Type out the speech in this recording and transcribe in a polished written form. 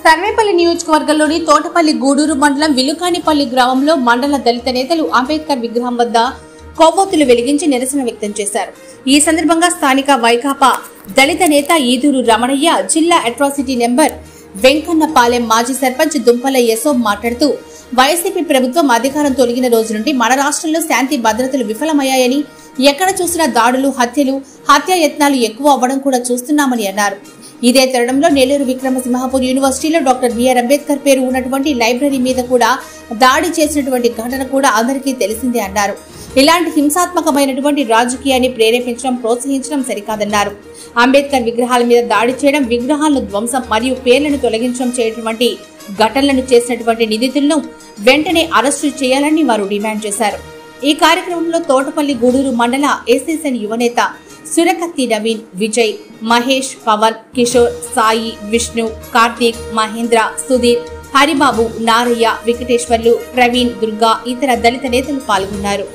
సర్వేపల్లి నియోజకవర్గంలోని తోటపల్లి గూడూరు మండలం విలుకానిపల్లి గ్రామంలో మండల దళిత నేతలు అంబేద్కర్ విగ్రహం వద్ద కొవ్వొత్తులు వెలిగించి నిరసన వ్యక్తం చేశారు. ఈ సందర్భంగా స్థానిక వైకాపా దళిత నేత ఈదూరు రమణయ్య, జిల్లా అట్రాసిటీ నెంబర్ వెంకన్నపాలెం మాజీ సర్పంచ్ దుంపల యశోబ్ మాట్లాడుతూ వైసీపీ ప్రభుత్వం అధికారం తొలగిన రోజు నుండి మన రాష్ట్రంలో శాంతి భద్రతలు విఫలమయ్యాయని, ఎక్కడ చూసినా దాడులు, హత్యలు, హత్యాయత్నాలు ఎక్కువ అవ్వడం కూడా చూస్తున్నామని అన్నారు. ఇదే తరుణంలో నెల్లూరు విక్రమసింహపురి యూనివర్సిటీలో డాక్టర్ బిఆర్ అంబేద్కర్ పేరు ఉన్నటువంటి లైబ్రరీ మీద కూడా దాడి చేసినటువంటి ఘటన కూడా అందరికీ తెలిసిందే అన్నారు. ఇలాంటి హింసాత్మకమైనటువంటి రాజకీయాన్ని ప్రేరేపించడం, ప్రోత్సహించడం సరికాదన్నారు. అంబేద్కర్ విగ్రహాల మీద దాడి చేయడం, విగ్రహాలను ధ్వంసం మరియు పేర్లను తొలగించడం చేయటువంటి ఘటనలను చేసినటువంటి నిందితులను వెంటనే అరెస్టు చేయాలని వారు డిమాండ్ చేశారు. ఈ కార్యక్రమంలో తోటపల్లి గూడూరు మండల ఎస్ఎస్ఎన్ యువనేత సురకత్తి నవీన్, విజయ్, మహేష్, పవన్, కిషోర్, సాయి, విష్ణు, కార్తీక్, మహేంద్ర, సుధీర్, హరిబాబు, నారయ్య, వెంకటేశ్వర్లు, ప్రవీణ్, దుర్గా, ఇతర దళిత నేతలు పాల్గొన్నారు.